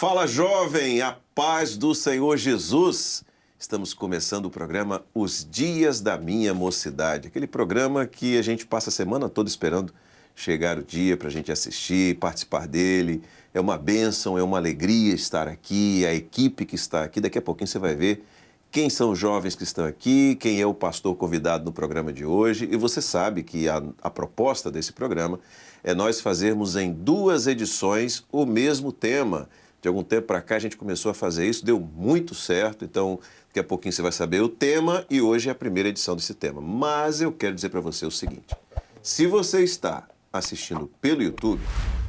Fala, jovem, a paz do Senhor Jesus. Estamos começando o programa Os Dias da Minha Mocidade, aquele programa que a gente passa a semana toda esperando chegar o dia para a gente assistir, participar dele. É uma bênção, é uma alegria estar aqui, a equipe que está aqui. Daqui a pouquinho você vai ver quem são os jovens que estão aqui, quem é o pastor convidado no programa de hoje. E você sabe que a proposta desse programa é nós fazermos em 2 edições o mesmo tema. De algum tempo para cá a gente começou a fazer isso, deu muito certo, então daqui a pouquinho você vai saber o tema e hoje é a primeira edição desse tema. Mas eu quero dizer para você o seguinte, se você está assistindo pelo YouTube,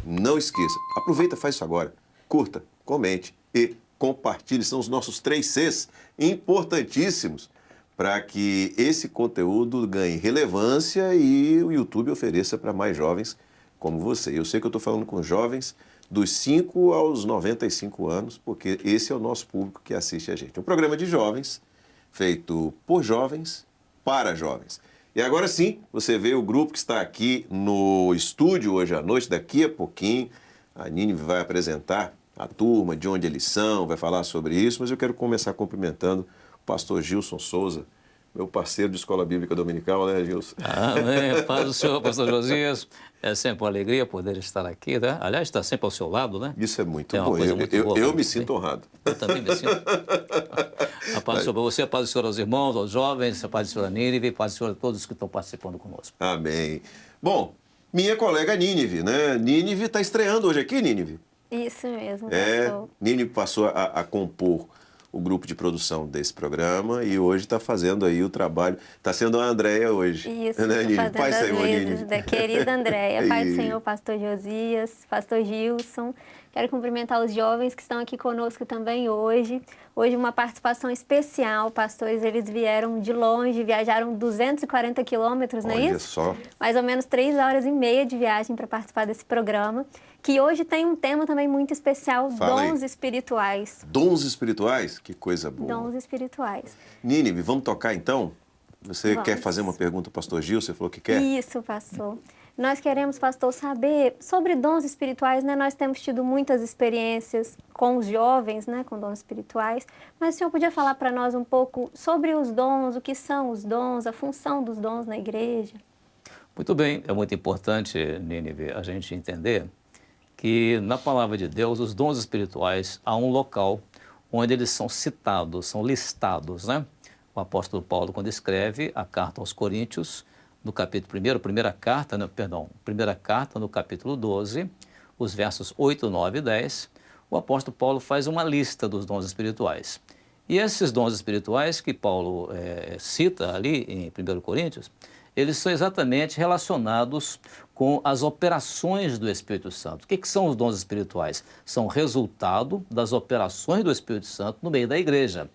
não esqueça, aproveita, faz isso agora, curta, comente e compartilhe, são os nossos 3 Cs importantíssimos para que esse conteúdo ganhe relevância e o YouTube ofereça para mais jovens como você. Eu sei que eu estou falando com jovens dos 5 aos 95 anos, porque esse é o nosso público que assiste a gente. Um programa de jovens, feito por jovens, para jovens. E agora sim, você vê o grupo que está aqui no estúdio hoje à noite, daqui a pouquinho, a Nínive vai apresentar a turma, de onde eles são, vai falar sobre isso, mas eu quero começar cumprimentando o pastor Gilson Souza, meu parceiro de Escola Bíblica Dominical, né, Gilson? Amém. Paz do Senhor, pastor Josias. É sempre uma alegria poder estar aqui, né? Aliás, está sempre ao seu lado, né? Isso é muito uma bom. coisa muito boa. Eu me sinto honrado. Eu também me sinto. A paz do Senhor para você, a paz do Senhor aos irmãos, aos jovens, a paz do Senhor a Nínive, a paz do Senhor a todos que estão participando conosco. Amém. Bom, minha colega Nínive, né? Nínive está estreando hoje aqui, Nínive? Isso mesmo, pastor. Nínive passou a compor o grupo de produção desse programa e hoje está fazendo aí o trabalho. Está sendo a Andréia hoje. Isso, né, Nínive? fazendo Pai, as Senhor, vezes Nínive. da querida Andréia. Pai do Senhor, pastor Josias, pastor Gilson. Quero cumprimentar os jovens que estão aqui conosco também hoje. Hoje uma participação especial. Pastores, eles vieram de longe, viajaram 240 quilômetros, não é isso? Olha só. Mais ou menos 3 horas e meia de viagem para participar desse programa, que hoje tem um tema também muito especial, dons espirituais. Dons espirituais? Que coisa boa. Dons espirituais. Nínive, vamos tocar então? Você quer fazer uma pergunta ao pastor Gil? Você falou que quer? Isso, pastor. Nós queremos, pastor, saber sobre dons espirituais, né? Nós temos tido muitas experiências com os jovens, né? Com dons espirituais. Mas o senhor podia falar para nós um pouco sobre os dons, o que são os dons, a função dos dons na igreja? Muito bem, é muito importante, Nínive, a gente entender que na palavra de Deus, os dons espirituais, há um local onde eles são citados, são listados, né? O apóstolo Paulo, quando escreve a carta aos Coríntios, no capítulo 1, primeira carta no capítulo 12, os versos 8, 9 e 10, o apóstolo Paulo faz uma lista dos dons espirituais. E esses dons espirituais que Paulo cita ali em 1 Coríntios, eles são exatamente relacionados com as operações do Espírito Santo. O que são os dons espirituais? São resultado das operações do Espírito Santo no meio da igreja.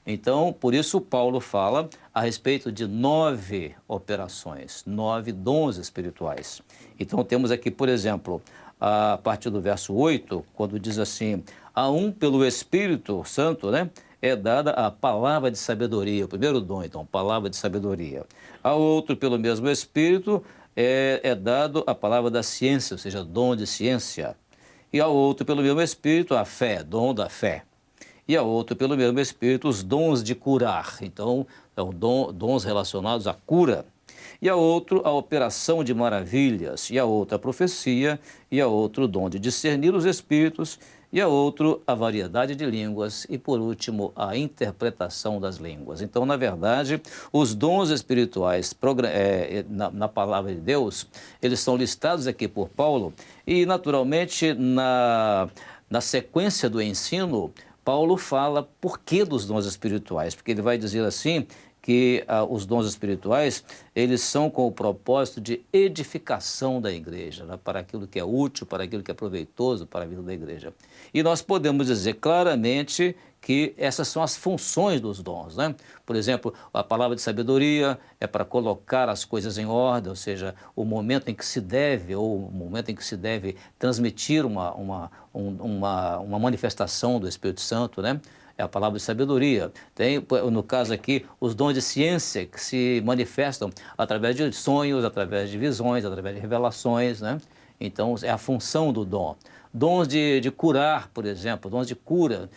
Então, por isso Paulo fala a respeito de 9 operações, 9 dons espirituais. Então, temos aqui, por exemplo, a partir do verso 8, quando diz assim, a um pelo Espírito Santo, né, é dada a palavra de sabedoria, o primeiro dom, então, palavra de sabedoria. A outro, pelo mesmo Espírito, é dado a palavra da ciência, ou seja, dom de ciência. E ao outro, pelo mesmo Espírito, a fé, dom da fé. E a outro, pelo mesmo Espírito, os dons de curar. Então, são dons relacionados à cura. E a outro, a operação de maravilhas. E a outra, a profecia. E a outro, o dom de discernir os espíritos. E a outro, a variedade de línguas. E, por último, a interpretação das línguas. Então, na verdade, os dons espirituais na palavra de Deus, eles são listados aqui por Paulo. E, naturalmente, na sequência do ensino, Paulo fala por que dos dons espirituais, porque ele vai dizer assim que os dons espirituais, eles são com o propósito de edificação da igreja, né? Para aquilo que é útil, para aquilo que é proveitoso para a vida da igreja. E nós podemos dizer claramente que essas são as funções dos dons, né? Por exemplo, a palavra de sabedoria é para colocar as coisas em ordem, ou seja, o momento em que se deve, ou o momento em que se deve transmitir uma manifestação do Espírito Santo, né? É a palavra de sabedoria. Tem, no caso aqui, os dons de ciência que se manifestam através de sonhos, através de visões, através de revelações, né? Então, é a função do dom. Dons de curar, por exemplo, dons de cura,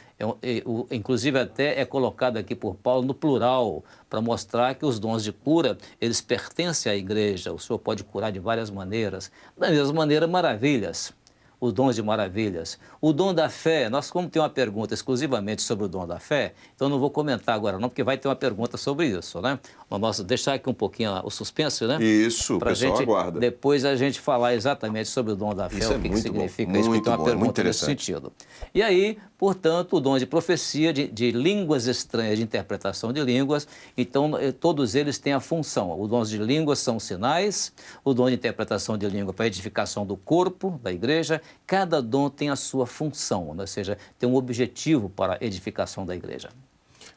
inclusive até é colocado aqui por Paulo no plural, para mostrar que os dons de cura, eles pertencem à igreja. O Senhor pode curar de várias maneiras. Da mesma maneira, maravilhas. Os dons de maravilhas. O dom da fé, nós como tem uma pergunta exclusivamente sobre o dom da fé, então não vou comentar agora não, porque vai ter uma pergunta sobre isso, né? Vamos deixar aqui um pouquinho o suspense, né? Isso, o pessoal aguarda. Depois a gente falar exatamente sobre o dom da fé, o que significa isso, porque tem uma pergunta nesse sentido. E aí, portanto, o dom de profecia, de línguas estranhas, de interpretação de línguas, então todos eles têm a função. Os dons de línguas são sinais, o dom de interpretação de língua para a edificação do corpo, da igreja, cada dom tem a sua função, ou seja, tem um objetivo para a edificação da igreja.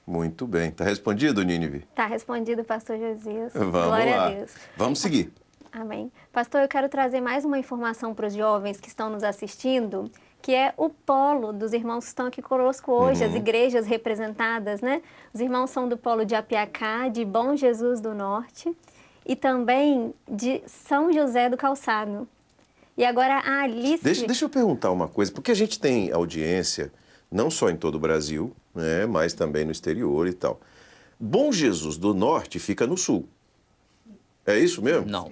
Muito bem. Está respondido, Nínive? Está respondido, pastor Josias. Vamos Glória lá. a Deus. Vamos seguir. Amém. Pastor, eu quero trazer mais uma informação para os jovens que estão nos assistindo, que é o polo dos irmãos que estão aqui conosco hoje, as igrejas representadas, né? Os irmãos são do polo de Apiacá, de Bom Jesus do Norte e também de São José do Calçado. E agora a Alice... Deixa eu perguntar uma coisa, porque a gente tem audiência não só em todo o Brasil, né, mas também no exterior e tal. Bom Jesus do Norte fica no sul. É isso mesmo? Não.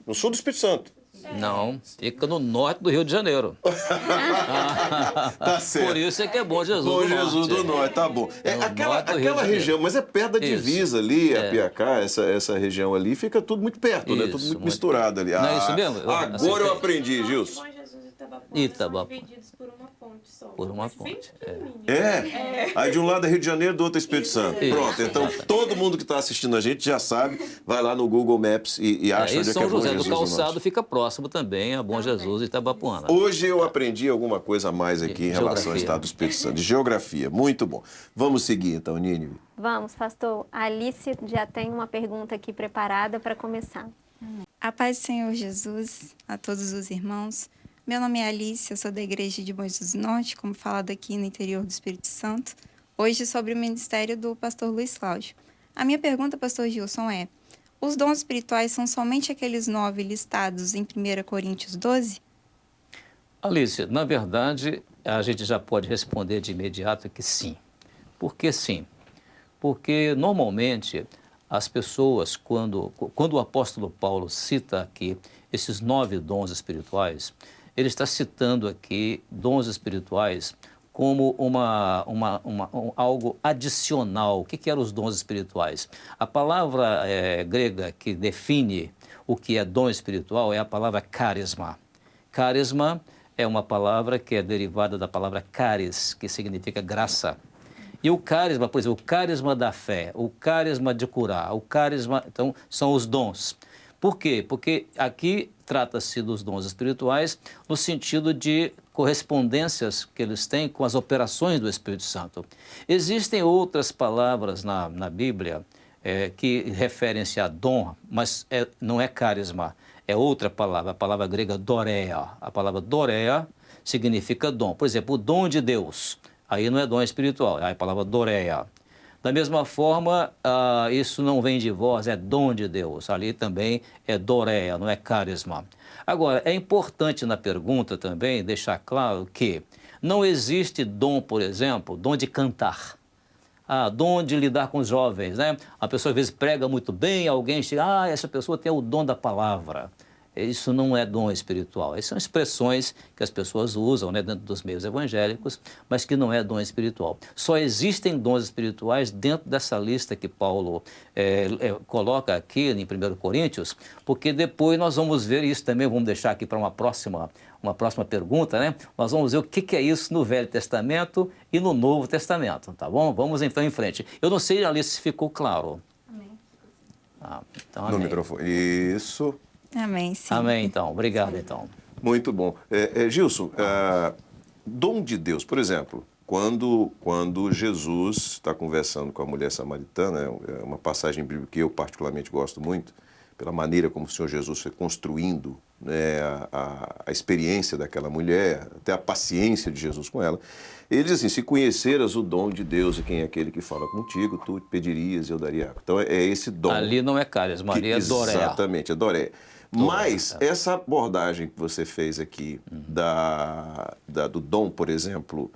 No sul do Espírito Santo. Não, fica no norte do Rio de Janeiro. Tá certo. Por isso é que é Bom Jesus Bom do Norte. Jesus do Norte, tá bom. Aquela região, mas é perto da Isso. divisa ali, Apiacá, essa região ali, fica tudo muito perto, né? Tudo Isso, muito misturado ali. Não é isso mesmo? Agora eu aprendi, Gilson. Bom Jesus e Itabapuana Itabapuana são divididos por uma ponte só. Por uma Mas bem ponte, pequenininho. Aí de um lado é Rio de Janeiro, do outro é Espírito Santo. Isso. Pronto, então todo mundo que está assistindo a gente já sabe, vai lá no Google Maps e acha E onde é que São é Bom José Jesus do do Calçado Norte. fica próximo também a Bom Jesus e Itabapuana. Hoje eu aprendi alguma coisa a mais aqui em relação ao estado do Espírito Santo. De geografia, muito bom. Vamos seguir então, Nínive. Vamos, pastor. A Alice já tem uma pergunta aqui preparada para começar. A paz do Senhor Jesus a todos os irmãos. Meu nome é Alice, eu sou da Igreja de Bom Jesus do Norte, como falado aqui no interior do Espírito Santo. Hoje sobre o ministério do pastor Luiz Cláudio. A minha pergunta, pastor Gilson, é: os dons espirituais são somente aqueles 9 listados em 1 Coríntios 12? Alice, na verdade, a gente já pode responder de imediato que sim. Por que sim? Porque, normalmente, as pessoas, quando o apóstolo Paulo cita aqui esses 9 dons espirituais, ele está citando aqui dons espirituais como algo adicional. O que eram os dons espirituais? A palavra grega que define o que é dom espiritual é a palavra carisma. Carisma é uma palavra que é derivada da palavra caris, que significa graça. E o carisma, por exemplo, o carisma da fé, o carisma de curar, o carisma, então, são os dons. Por quê? Porque aqui trata-se dos dons espirituais no sentido de correspondências que eles têm com as operações do Espírito Santo. Existem outras palavras na Bíblia que referem-se a dom, mas não é carisma, é outra palavra, a palavra grega doreia. A palavra doreia significa dom. Por exemplo, o dom de Deus, aí não é dom espiritual, é a palavra doreia. Da mesma forma, isso não vem de vós, é dom de Deus. Ali também é doreia, não é carisma. Agora, é importante na pergunta também deixar claro que não existe dom, por exemplo, dom de cantar. Dom de lidar com os jovens, né? A pessoa às vezes prega muito bem, alguém chega, essa pessoa tem o dom da palavra. Isso não é dom espiritual. Essas são expressões que as pessoas usam, né, dentro dos meios evangélicos, mas que não é dom espiritual. Só existem dons espirituais dentro dessa lista que Paulo coloca aqui em 1 Coríntios, porque depois nós vamos ver isso também, vamos deixar aqui para uma próxima pergunta, né? Nós vamos ver o que é isso no Velho Testamento e no Novo Testamento, tá bom? Vamos então em frente. Eu não sei, Alice, se ficou claro. Amém. Então, No amém. microfone. Isso. Amém, sim. Amém, então. Obrigado, então. Muito bom. Gilson, dom de Deus, por exemplo, quando Jesus está conversando com a mulher samaritana, é uma passagem bíblica que eu particularmente gosto muito, pela maneira como o Senhor Jesus foi construindo, né, a experiência daquela mulher, até a paciência de Jesus com ela. Ele diz assim: se conheceras o dom de Deus e quem é aquele que fala contigo, tu pedirias e eu daria água. Então é esse dom. Ali não é carisma, ali é doreia. Exatamente, é doreia. Mas essa abordagem que você fez aqui do dom, por exemplo,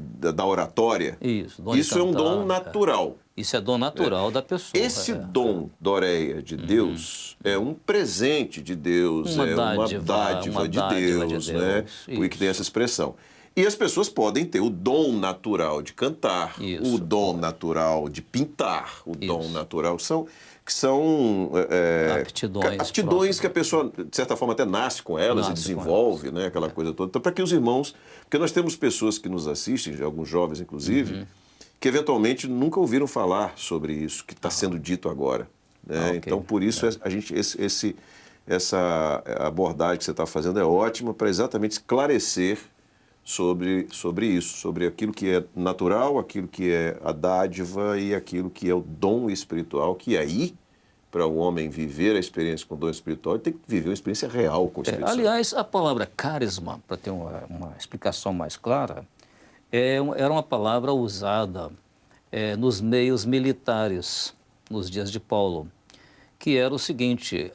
da oratória, Isso, dom de isso é um cantar, dom natural. Isso é dom natural da pessoa. Esse dom, Doreia, de Deus, é um presente de Deus, Uma é dádiva, uma dádiva de Deus, né? Por que tem essa expressão. E as pessoas podem ter o dom natural de cantar, o dom natural de pintar, o dom natural que são aptidões que a pessoa, de certa forma, até nasce com elas e desenvolve, né? Aquela coisa toda. Então, para que os irmãos... Porque nós temos pessoas que nos assistem, alguns jovens, inclusive, que eventualmente nunca ouviram falar sobre isso que está sendo dito agora. Né? Então, por isso, a gente, essa abordagem que você está fazendo é ótima para exatamente esclarecer sobre isso, sobre aquilo que é natural, aquilo que é a dádiva e aquilo que é o dom espiritual, que aí, para o homem viver a experiência com o dom espiritual, ele tem que viver uma experiência real com o Espírito Santo. Aliás, a palavra carisma, para ter uma explicação mais clara, era uma palavra usada nos meios militares, nos dias de Paulo, que era o seguinte,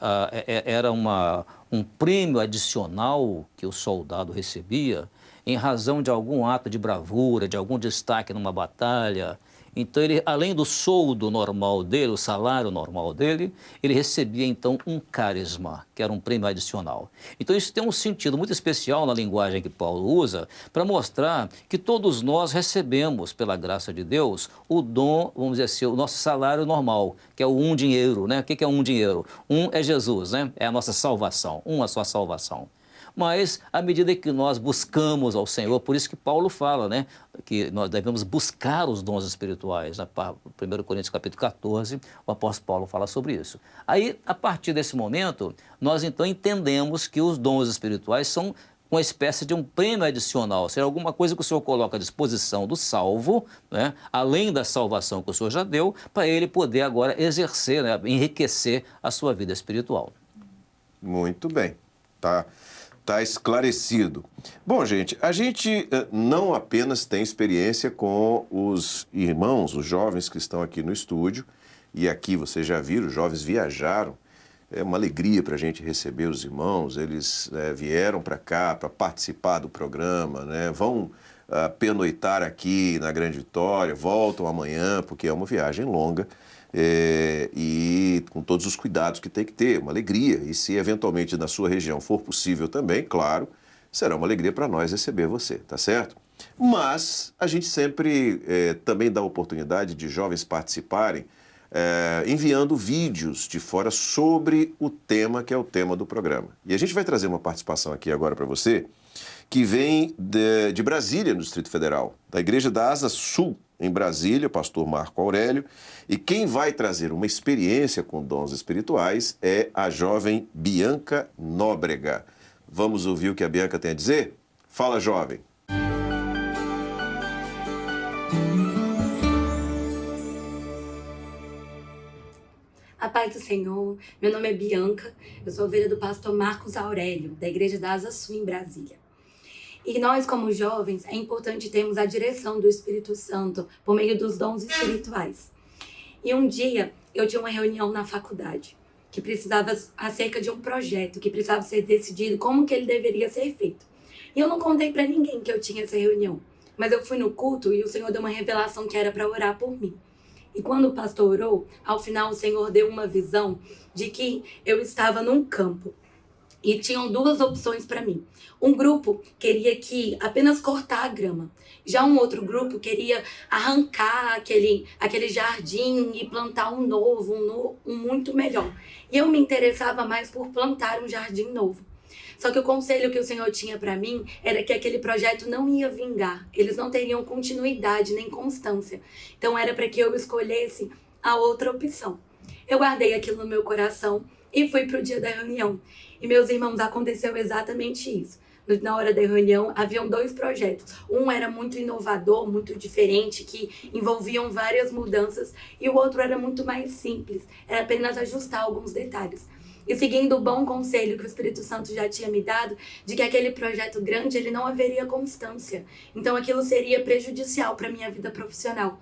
era um prêmio adicional que o soldado recebia em razão de algum ato de bravura, de algum destaque numa batalha. Então, ele, além do soldo normal dele, o salário normal dele, ele recebia, então, um carisma, que era um prêmio adicional. Então, isso tem um sentido muito especial na linguagem que Paulo usa para mostrar que todos nós recebemos, pela graça de Deus, o dom, vamos dizer assim, o nosso salário normal, que é o dinheiro, né? O que é dinheiro? É Jesus, né? É a nossa salvação, a sua salvação. Mas, à medida que nós buscamos ao Senhor, por isso que Paulo fala, né, que nós devemos buscar os dons espirituais. Na 1 Coríntios capítulo 14, o apóstolo Paulo fala sobre isso. Aí, a partir desse momento, nós então entendemos que os dons espirituais são uma espécie de um prêmio adicional, ou seja, alguma coisa que o Senhor coloca à disposição do salvo, né, além da salvação que o Senhor já deu, para ele poder agora exercer, né, enriquecer a sua vida espiritual. Muito bem, tá esclarecido. Bom, gente, a gente não apenas tem experiência com os irmãos, os jovens que estão aqui no estúdio, e aqui vocês já viram, os jovens viajaram. É uma alegria para a gente receber os irmãos, eles vieram para cá para participar do programa, né? Vão pernoitar aqui na Grande Vitória, voltam amanhã, porque é uma viagem longa. E com todos os cuidados que tem que ter, uma alegria. E se eventualmente na sua região for possível também, claro, será uma alegria para nós receber você, tá certo? Mas a gente sempre também dá oportunidade de jovens participarem enviando vídeos de fora sobre o tema que é o tema do programa. E a gente vai trazer uma participação aqui agora para você, que vem de Brasília, no Distrito Federal, da Igreja da Asa Sul, em Brasília, o pastor Marco Aurélio, e quem vai trazer uma experiência com dons espirituais é a jovem Bianca Nóbrega. Vamos ouvir o que a Bianca tem a dizer? Fala, jovem. A paz do Senhor, meu nome é Bianca, eu sou ovelha do pastor Marcos Aurélio, da Igreja da Asa Sul, em Brasília. E nós, como jovens, é importante termos a direção do Espírito Santo por meio dos dons espirituais. E um dia, eu tinha uma reunião na faculdade, que precisava acerca de um projeto, que precisava ser decidido como que ele deveria ser feito. E eu não contei para ninguém que eu tinha essa reunião, mas eu fui no culto e o Senhor deu uma revelação que era para orar por mim. E quando o pastor orou, ao final o Senhor deu uma visão de que eu estava num campo. E tinham duas opções para mim. Um grupo queria apenas cortar a grama. Já um outro grupo queria arrancar aquele jardim e plantar um novo, um muito melhor. E eu me interessava mais por plantar um jardim novo. Só que o conselho que o Senhor tinha para mim era que aquele projeto não ia vingar. Eles não teriam continuidade nem constância. Então era para que eu escolhesse a outra opção. Eu guardei aquilo no meu coração e fui para o dia da reunião. E, meus irmãos, aconteceu exatamente isso. Na hora da reunião, haviam dois projetos. Um era muito inovador, muito diferente, que envolviam várias mudanças. E o outro era muito mais simples. Era apenas ajustar alguns detalhes. E seguindo o bom conselho que o Espírito Santo já tinha me dado, de que aquele projeto grande, ele não haveria constância. Então, aquilo seria prejudicial para a minha vida profissional.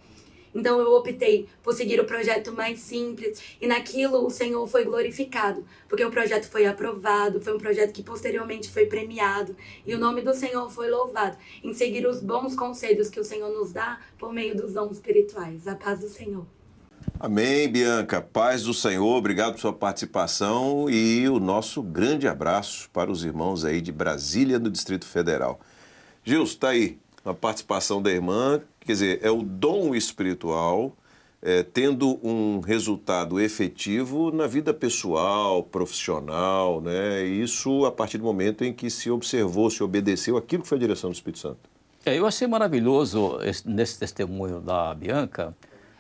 Então eu optei por seguir o projeto mais simples e naquilo o Senhor foi glorificado, porque o projeto foi aprovado, foi um projeto que posteriormente foi premiado e o nome do Senhor foi louvado em seguir os bons conselhos que o Senhor nos dá por meio dos dons espirituais. A paz do Senhor. Amém, Bianca. Paz do Senhor, obrigado por sua participação e o nosso grande abraço para os irmãos aí de Brasília, do Distrito Federal. Gilson, está aí a participação da irmã, quer dizer, é o dom espiritual tendo um resultado efetivo na vida pessoal, profissional, né? Isso a partir do momento em que se observou, se obedeceu aquilo que foi a direção do Espírito Santo. Eu achei maravilhoso nesse testemunho da Bianca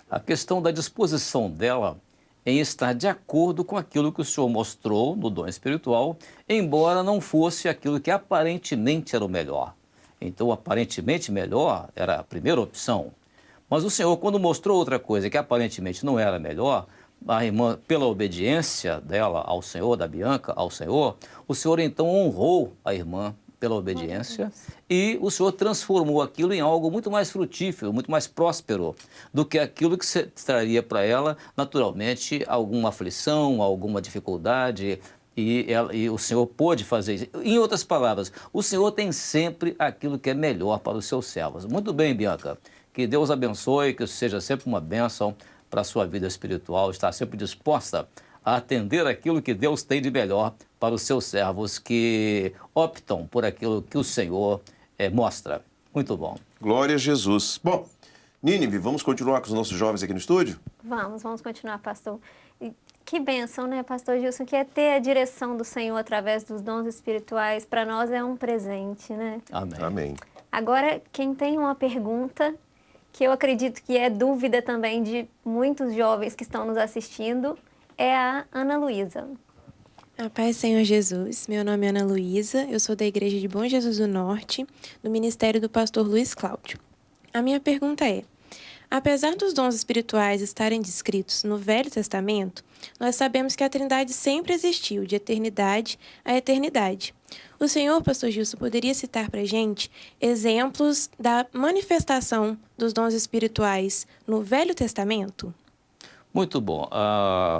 a questão da disposição dela em estar de acordo com aquilo que o Senhor mostrou no dom espiritual, embora não fosse aquilo que aparentemente era o melhor. Então, aparentemente melhor era a primeira opção. Mas o Senhor, quando mostrou outra coisa que aparentemente não era melhor, a irmã, pela obediência dela ao Senhor, da Bianca ao Senhor, o Senhor então honrou a irmã pela obediência e o Senhor transformou aquilo em algo muito mais frutífero, muito mais próspero do que aquilo que traria para ela, naturalmente, alguma aflição, alguma dificuldade. E o Senhor pôde fazer isso. Em outras palavras, o Senhor tem sempre aquilo que é melhor para os seus servos. Muito bem, Bianca. Que Deus abençoe, que seja sempre uma bênção para a sua vida espiritual, estar sempre disposta a atender aquilo que Deus tem de melhor para os seus servos que optam por aquilo que o Senhor mostra. Muito bom. Glória a Jesus. Bom, Nínive, vamos continuar com os nossos jovens aqui no estúdio? Vamos continuar, pastor. E que bênção, né, pastor Gilson, que é ter a direção do Senhor através dos dons espirituais. Para nós é um presente, né? Amém. Amém. Agora, quem tem uma pergunta, que eu acredito que é dúvida também de muitos jovens que estão nos assistindo, é a Ana Luísa. A paz, Senhor Jesus. Meu nome é Ana Luísa, eu sou da Igreja de Bom Jesus do Norte, do Ministério do Pastor Luiz Cláudio. A minha pergunta é: apesar dos dons espirituais estarem descritos no Velho Testamento, nós sabemos que a Trindade sempre existiu, de eternidade a eternidade. O Senhor, pastor Gilson, poderia citar para a gente exemplos da manifestação dos dons espirituais no Velho Testamento? Muito bom.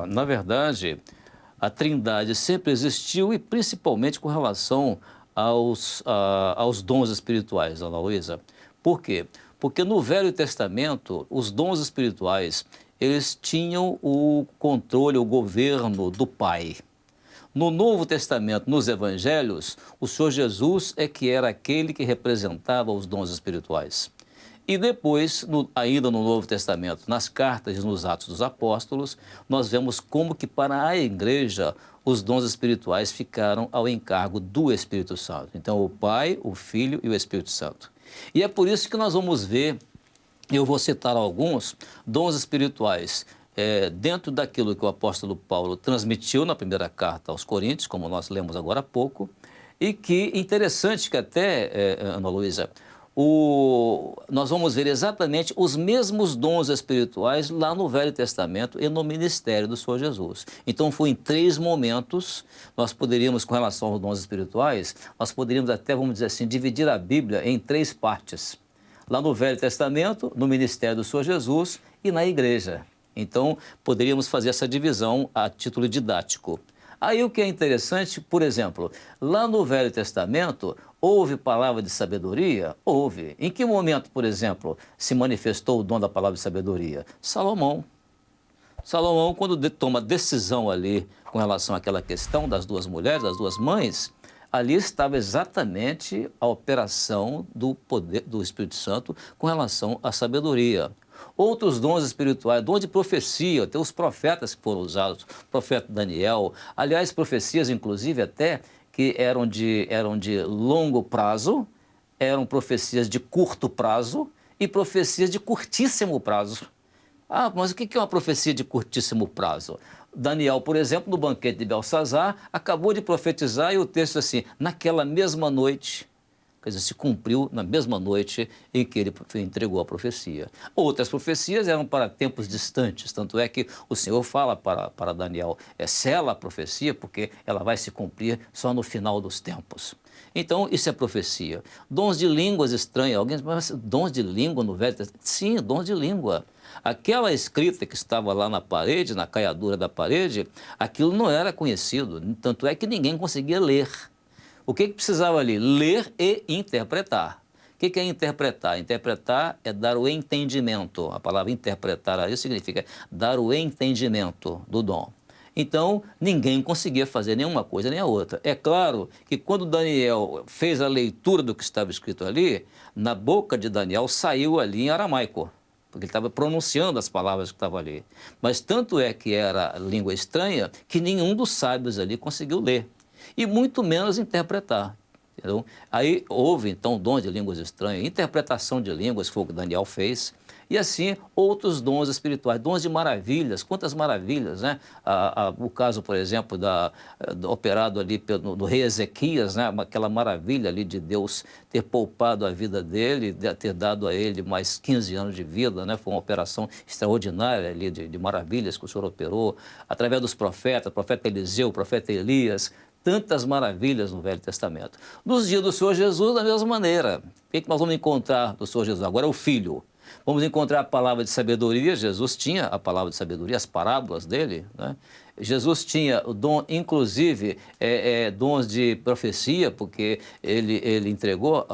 Na verdade, a Trindade sempre existiu e principalmente com relação aos dons espirituais, Ana Luísa. Por quê? Porque no Velho Testamento, os dons espirituais, eles tinham o controle, o governo do Pai. No Novo Testamento, nos Evangelhos, o Senhor Jesus é que era aquele que representava os dons espirituais. E depois, ainda no Novo Testamento, nas cartas e nos Atos dos Apóstolos, nós vemos como que para a igreja os dons espirituais ficaram ao encargo do Espírito Santo. Então, o Pai, o Filho e o Espírito Santo. E é por isso que nós vamos ver, eu vou citar alguns, dons espirituais dentro daquilo que o apóstolo Paulo transmitiu na primeira carta aos Coríntios, como nós lemos agora há pouco, e que interessante que até, Ana Luísa, nós vamos ver exatamente os mesmos dons espirituais lá no Velho Testamento e no ministério do Senhor Jesus. Então, foi em 3 momentos, nós poderíamos, com relação aos dons espirituais, nós poderíamos até, vamos dizer assim, dividir a Bíblia em 3 partes. Lá no Velho Testamento, no ministério do Senhor Jesus e na igreja. Então, poderíamos fazer essa divisão a título didático. Aí o que é interessante, por exemplo, lá no Velho Testamento, houve palavra de sabedoria? Houve. Em que momento, por exemplo, se manifestou o dom da palavra de sabedoria? Salomão. Salomão, quando toma decisão ali com relação àquela questão das 2 mulheres, das 2 mães, ali estava exatamente a operação do poder do Espírito Santo com relação à sabedoria. Outros dons espirituais, dom de profecia, tem os profetas que foram usados, o profeta Daniel, aliás, profecias inclusive até que eram de longo prazo, eram profecias de curto prazo e profecias de curtíssimo prazo. Ah, mas o que é uma profecia de curtíssimo prazo? Daniel, por exemplo, no banquete de Belsazar, acabou de profetizar e o texto assim, naquela mesma noite, Quer dizer, se cumpriu na mesma noite em que ele entregou a profecia. Outras profecias eram para tempos distantes, tanto é que o Senhor fala para Daniel, sela a profecia, porque ela vai se cumprir só no final dos tempos. Então, isso é profecia. Dons de línguas estranhas. Alguém diz, mas dons de língua no Velho Testamento? Sim, dons de língua. Aquela escrita que estava lá na parede, na caiadura da parede, aquilo não era conhecido, tanto é que ninguém conseguia ler. O que precisava ali? Ler e interpretar. O que é interpretar? Interpretar é dar o entendimento. A palavra interpretar aí significa dar o entendimento do dom. Então, ninguém conseguia fazer nenhuma coisa nem a outra. É claro que quando Daniel fez a leitura do que estava escrito ali, na boca de Daniel saiu ali em aramaico, porque ele estava pronunciando as palavras que estavam ali. Mas tanto é que era língua estranha que nenhum dos sábios ali conseguiu ler, e muito menos interpretar. Entendeu? Aí houve, então, dom de línguas estranhas, interpretação de línguas, foi o que Daniel fez, e assim outros dons espirituais, dons de maravilhas, quantas maravilhas, né? O caso, por exemplo, operado ali do rei Ezequias, né? Aquela maravilha ali de Deus ter poupado a vida dele, ter dado a ele mais 15 anos de vida, né? Foi uma operação extraordinária ali de maravilhas que o Senhor operou, através dos profetas, o profeta Eliseu, o profeta Elias, tantas maravilhas no Velho Testamento. Nos dias do Senhor Jesus, da mesma maneira. O que nós vamos encontrar do Senhor Jesus? Agora é o Filho. Vamos encontrar a palavra de sabedoria. Jesus tinha a palavra de sabedoria, as parábolas dele, né? Jesus tinha o dom, inclusive, dons de profecia, porque ele entregou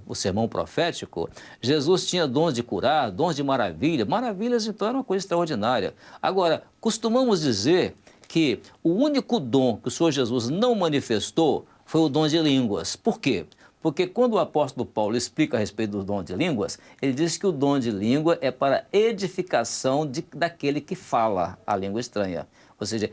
o sermão profético. Jesus tinha dons de curar, dons de maravilha. Maravilhas, então, era uma coisa extraordinária. Agora, costumamos dizer que o único dom que o Senhor Jesus não manifestou foi o dom de línguas. Por quê? Porque quando o apóstolo Paulo explica a respeito do dom de línguas, ele diz que o dom de língua é para edificação daquele que fala a língua estranha. Ou seja,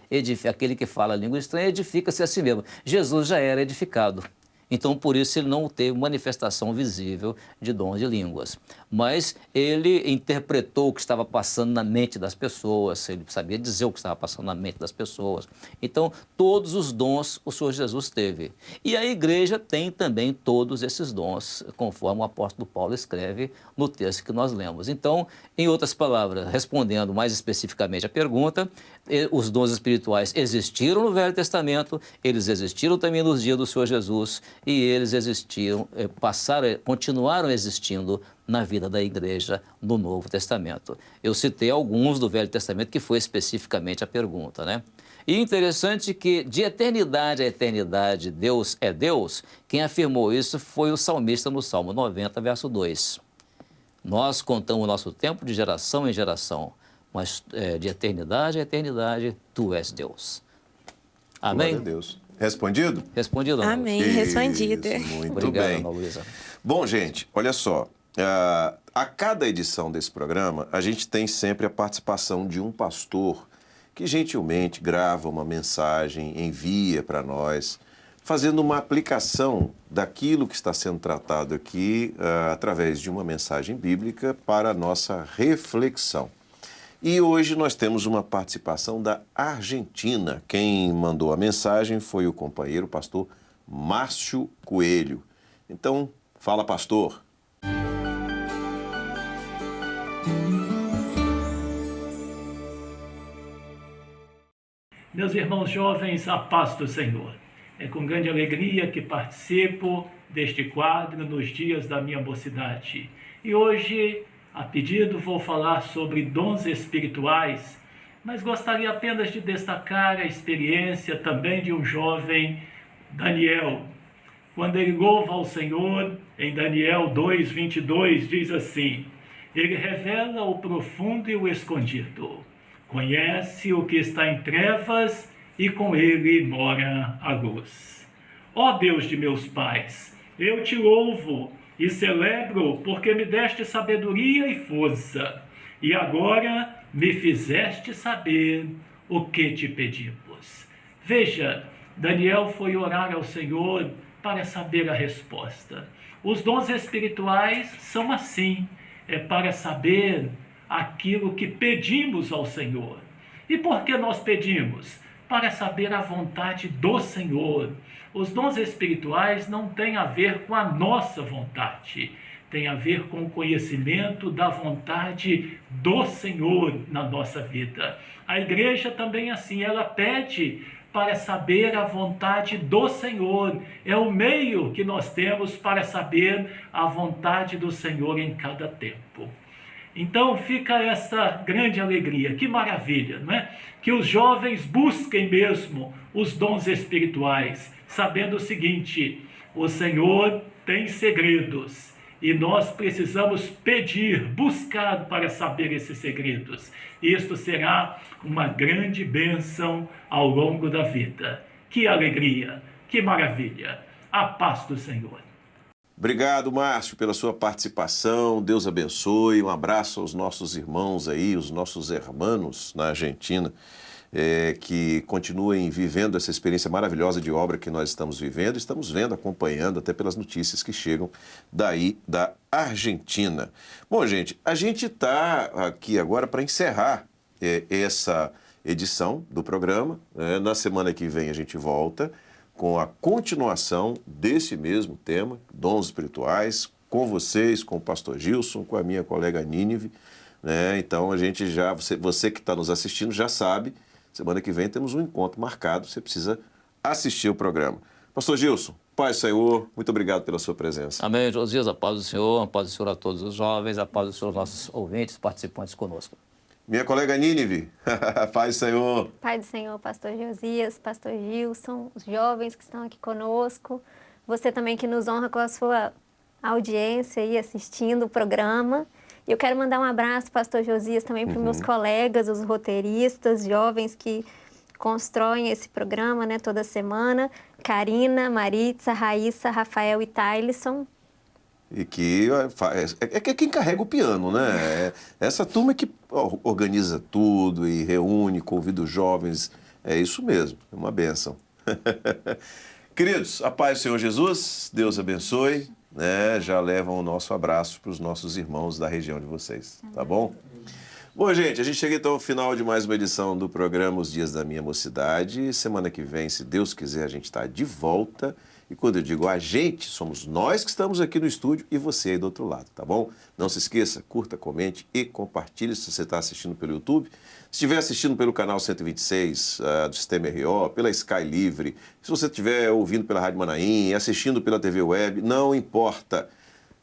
aquele que fala a língua estranha edifica-se a si mesmo. Jesus já era edificado. Então, por isso, ele não teve manifestação visível de dom de línguas. Mas ele interpretou o que estava passando na mente das pessoas, ele sabia dizer o que estava passando na mente das pessoas. Então, todos os dons o Senhor Jesus teve. E a igreja tem também todos esses dons, conforme o apóstolo Paulo escreve no texto que nós lemos. Então, em outras palavras, respondendo mais especificamente a pergunta, os dons espirituais existiram no Velho Testamento, eles existiram também nos dias do Senhor Jesus, e eles existiam, continuaram existindo na vida da igreja no Novo Testamento. Eu citei alguns do Velho Testamento, que foi especificamente a pergunta, né? E interessante que de eternidade a eternidade Deus é Deus, quem afirmou isso foi o salmista no Salmo 90, verso 2. Nós contamos o nosso tempo de geração em geração, mas de eternidade a eternidade, Tu és Deus. Amém? Glória a Deus. Respondido? Respondido, Ana Amém, Luísa. respondida. Muito Obrigado, bem. Ana Luísa. Bom, gente, olha só. A cada edição desse programa, a gente tem sempre a participação de um pastor que gentilmente grava uma mensagem, envia para nós, fazendo uma aplicação daquilo que está sendo tratado aqui através de uma mensagem bíblica para a nossa reflexão. E hoje nós temos uma participação da Argentina. Quem mandou a mensagem foi o companheiro pastor Márcio Coelho. Então, fala, pastor. Meus irmãos jovens, a paz do Senhor. É com grande alegria que participo deste quadro nos dias da minha mocidade. E hoje, a pedido, vou falar sobre dons espirituais, mas gostaria apenas de destacar a experiência também de um jovem, Daniel. Quando ele louva ao Senhor, em Daniel 2:22, diz assim: ele revela o profundo e o escondido. Conhece o que está em trevas e com ele mora a luz. Ó Deus de meus pais, eu te louvo e celebro porque me deste sabedoria e força, e agora me fizeste saber o que te pedimos. Veja, Daniel foi orar ao Senhor para saber a resposta. Os dons espirituais são assim, para saber aquilo que pedimos ao Senhor. E por que nós pedimos? para saber a vontade do Senhor. Os dons espirituais não têm a ver com a nossa vontade, tem a ver com o conhecimento da vontade do Senhor na nossa vida. A igreja também assim, ela pede para saber a vontade do Senhor. É o meio que nós temos para saber a vontade do Senhor em cada tempo. Então fica essa grande alegria, que maravilha, não é? Que os jovens busquem mesmo os dons espirituais, sabendo o seguinte: o Senhor tem segredos e nós precisamos pedir, buscar para saber esses segredos. Isto será uma grande bênção ao longo da vida. Que alegria, que maravilha. A paz do Senhor. Obrigado, Márcio, pela sua participação. Deus abençoe. Um abraço aos nossos irmãos aí, os nossos hermanos na Argentina, que continuem vivendo essa experiência maravilhosa de obra que nós estamos vivendo, estamos vendo, acompanhando até pelas notícias que chegam daí da Argentina. Bom, gente, a gente está aqui agora para encerrar essa edição do programa. Na semana que vem a gente volta com a continuação desse mesmo tema, dons espirituais, com vocês, com o pastor Gilson, com a minha colega Nínive, né? Então a gente já, você que está nos assistindo já sabe, semana que vem temos um encontro marcado, você precisa assistir o programa. Pastor Gilson, paz do Senhor, muito obrigado pela sua presença. Amém, Josias, a paz do Senhor, a paz do Senhor a todos os jovens, a paz do Senhor aos nossos ouvintes, participantes conosco. Minha colega Nínive, paz do Senhor. Pai do Senhor, pastor Josias, pastor Gilson, os jovens que estão aqui conosco, você também que nos honra com a sua audiência e assistindo o programa. E eu quero mandar um abraço, pastor Josias, também para os meus colegas, os roteiristas, jovens que constroem esse programa, né, toda semana. Karina, Maritza, Raíssa, Rafael e Tylisson. E que é quem carrega o piano, né? Essa turma que organiza tudo e reúne, convida os jovens. É isso mesmo, é uma bênção. Queridos, a paz do Senhor Jesus, Deus abençoe, né? Já levam o nosso abraço para os nossos irmãos da região de vocês, tá bom? Bom, gente, a gente chega então ao final de mais uma edição do programa Os Dias da Minha Mocidade. Semana que vem, se Deus quiser, a gente está de volta. E quando eu digo a gente, somos nós que estamos aqui no estúdio e você aí do outro lado, tá bom? Não se esqueça, curta, comente e compartilhe se você está assistindo pelo YouTube. Se estiver assistindo pelo canal 126 do Sistema RO, pela Sky Livre, se você estiver ouvindo pela Rádio Manaim, assistindo pela TV Web, não importa.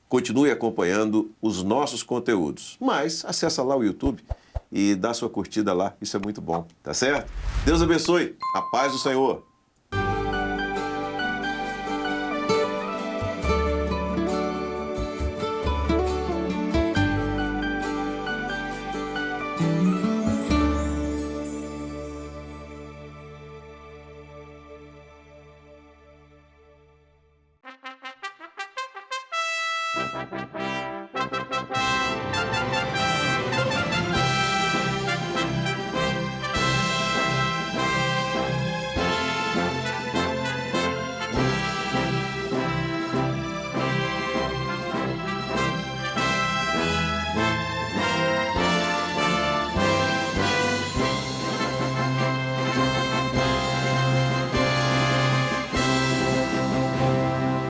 Continue acompanhando os nossos conteúdos. Mas acessa lá o YouTube e dá sua curtida lá, isso é muito bom, tá certo? Deus abençoe, a paz do Senhor.